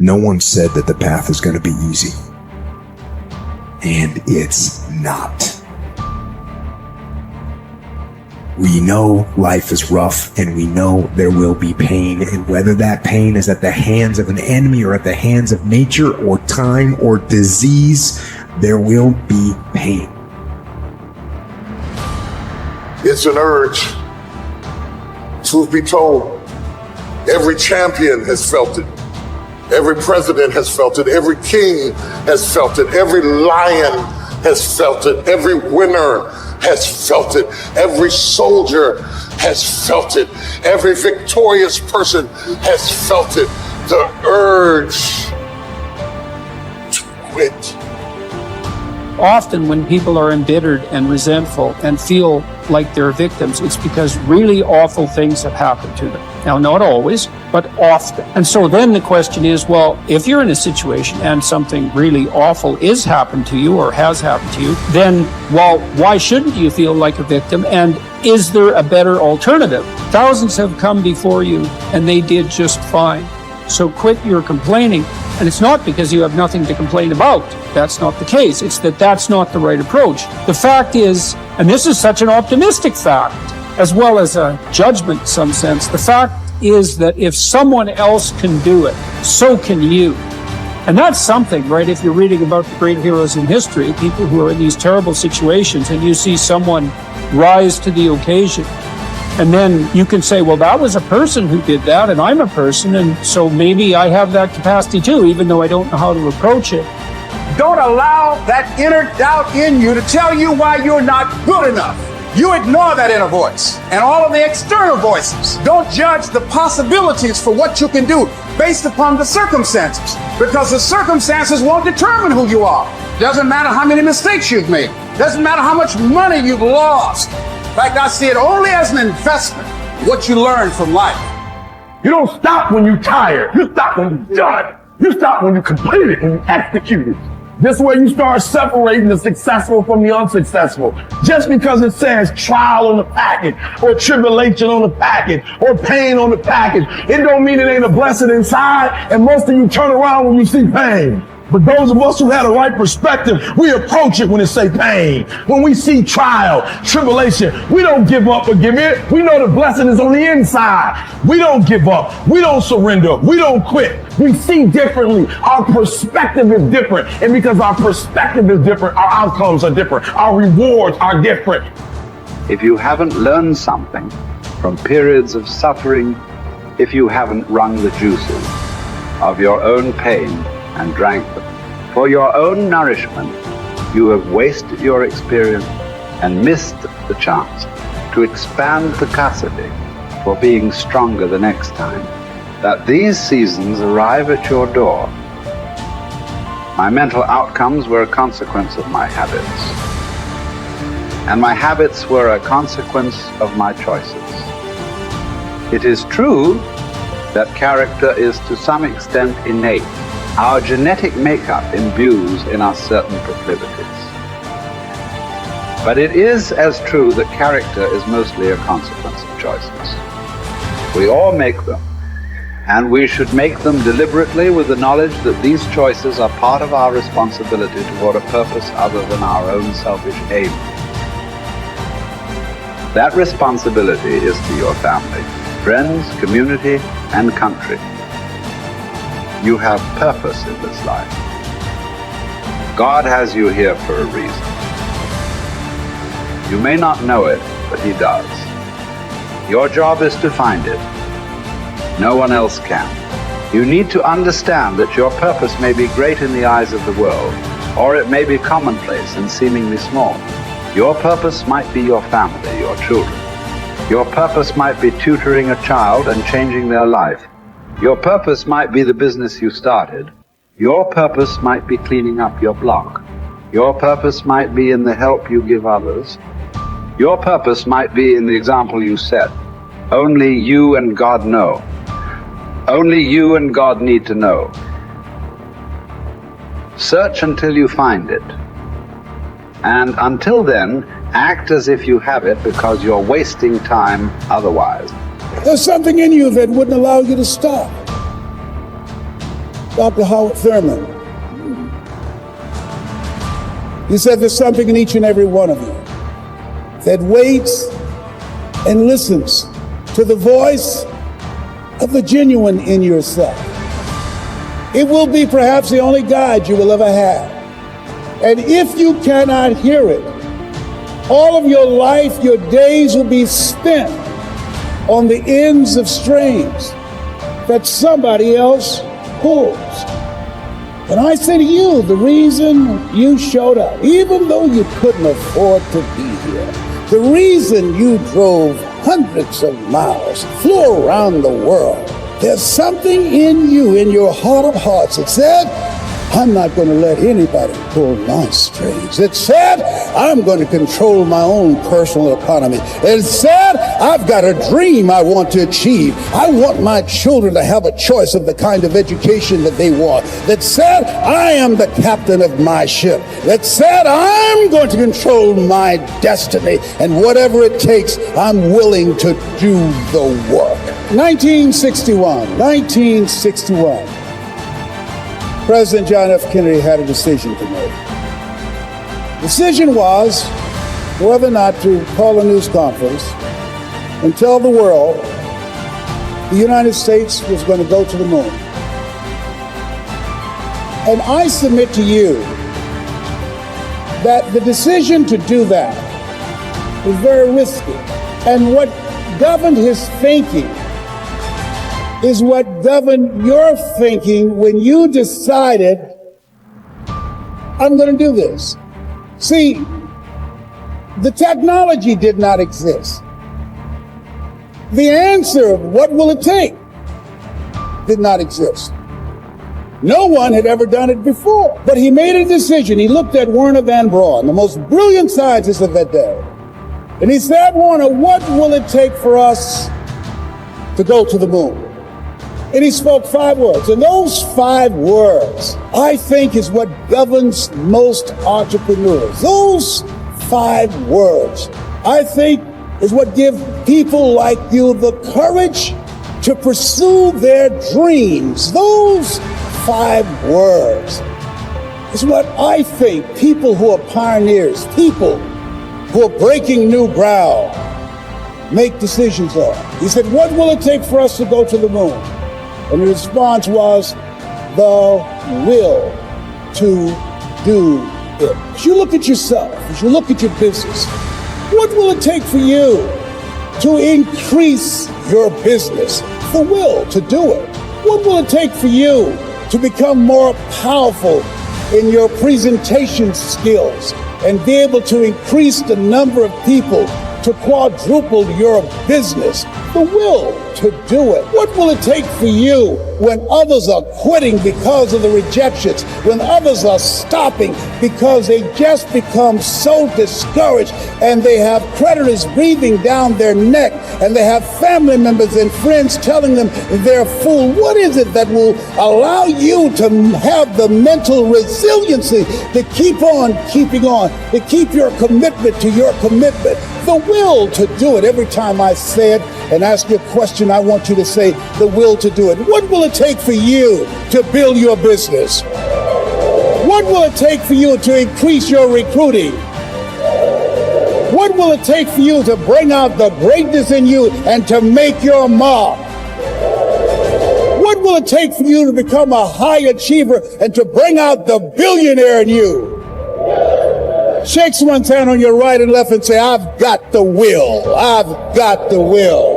No one said that the path is going to be easy. And it's not. We know life is rough, and we know there will be pain, and whether that pain is at the hands of an enemy or at the hands of nature or time or disease, there will be pain. It's an urge. Truth be told, every champion has felt it. Every president has felt it. Every king has felt it. Every lion has felt it. Every winner has felt it. Every soldier has felt it. Every victorious person has felt it. The urge to quit. Often when people are embittered and resentful and feel like they're victims, it's because really awful things have happened to them. Now, not always, but often. And so then the question is, well, if you're in a situation and something really awful is happened to you or has happened to you, then, well, why shouldn't you feel like a victim? And is there a better alternative? Thousands have come before you and they did just fine. So quit your complaining. And it's not because you have nothing to complain about. That's not the case. It's that that's not the right approach. The fact is, and this is such an optimistic fact, as well as a judgment in some sense, the fact is that if someone else can do it, so can you. And that's something, right? If you're reading about the great heroes in history, people who are in these terrible situations, and you see someone rise to the occasion, and then you can say, well, that was a person who did that, and I'm a person, and so maybe I have that capacity too, even though I don't know how to approach it. Don't allow that inner doubt in you to tell you why you're not good enough. You ignore that inner voice and all of the external voices. Don't judge the possibilities for what you can do based upon the circumstances, because the circumstances won't determine who you are. Doesn't matter how many mistakes you've made. Doesn't matter how much money you've lost. In fact, I see it only as an investment, what you learn from life. You don't stop when you're tired. You stop when you're done. You stop when you complete it, when you execute it. This way you start separating the successful from the unsuccessful. Just because it says trial on the package, or tribulation on the package, or pain on the package, it don't mean it ain't a blessing inside, and most of you turn around when you see pain. But those of us who have the right perspective, we approach it when it say pain. When we see trial, tribulation, we don't give up or give in. We know the blessing is on the inside. We don't give up. We don't surrender. We don't quit. We see differently. Our perspective is different. And because our perspective is different, our outcomes are different. Our rewards are different. If you haven't learned something from periods of suffering, if you haven't wrung the juices of your own pain and drank them for your own nourishment, you have wasted your experience and missed the chance to expand capacity for being stronger the next time that these seasons arrive at your door. My mental outcomes were a consequence of my habits, and my habits were a consequence of my choices. It is true that character is to some extent innate. Our genetic makeup imbues in us certain proclivities. But it is as true that character is mostly a consequence of choices. We all make them, and we should make them deliberately with the knowledge that these choices are part of our responsibility toward a purpose other than our own selfish aim. That responsibility is to your family, friends, community, and country. You have purpose in this life. God has you here for a reason. You may not know it, but He does. Your job is to find it. No one else can. You need to understand that your purpose may be great in the eyes of the world, or it may be commonplace and seemingly small. Your purpose might be your family, your children. Your purpose might be tutoring a child and changing their life. Your purpose might be the business you started. Your purpose might be cleaning up your block. Your purpose might be in the help you give others. Your purpose might be in the example you set. Only you and God know. Only you and God need to know. Search until you find it. And until then, act as if you have it, because you're wasting time otherwise. There's something in you that wouldn't allow you to stop. Dr. Howard Thurman. He said there's something in each and every one of you that waits and listens to the voice of the genuine in yourself. It will be perhaps the only guide you will ever have. And if you cannot hear it, all of your life, your days will be spent on the ends of strings that somebody else pulls. And I say to you, the reason you showed up, even though you couldn't afford to be here, the reason you drove hundreds of miles, flew around the world, there's something in you, in your heart of hearts, that said, I'm not going to let anybody pull my strings. It said, I'm going to control my own personal economy. It said, I've got a dream I want to achieve. I want my children to have a choice of the kind of education that they want. That said, I am the captain of my ship. That said, I'm going to control my destiny. And whatever it takes, I'm willing to do the work. 1961. President John F. Kennedy had a decision to make. The decision was whether or not to call a news conference and tell the world the United States was going to go to the moon. And I submit to you that the decision to do that was very risky. And what governed his thinking is what governed your thinking when you decided, I'm going to do this. See, the technology did not exist. The answer of what will it take did not exist. No one had ever done it before. But he made a decision. He looked at Werner von Braun, the most brilliant scientist of that day. And he said, Werner, what will it take for us to go to the moon? And he spoke 5 words. And those 5 words, I think, is what governs most entrepreneurs. Those 5 words, I think, is what give people like you the courage to pursue their dreams. Those 5 words is what I think people who are pioneers, people who are breaking new ground, make decisions on. He said, what will it take for us to go to the moon? And the response was the will to do it. As you look at yourself, as you look at your business, what will it take for you to increase your business? The will to do it. What will it take for you to become more powerful in your presentation skills and be able to increase the number of people, to quadruple your business? The will to do it. What will it take for you when others are quitting because of the rejections, when others are stopping because they just become so discouraged and they have creditors breathing down their neck and they have family members and friends telling them they're a fool? What is it that will allow you to have the mental resiliency to keep on keeping on, to keep your commitment to your commitment? The will to do it. Every time I say it and ask you a question, I want you to say the will to do it. What will it take for you to build your business? What will it take for you to increase your recruiting? What will it take for you to bring out the greatness in you and to make your mark? What will it take for you to become a high achiever and to bring out the billionaire in you? Shake someone's hand on your right and left and say, I've got the will. I've got the will.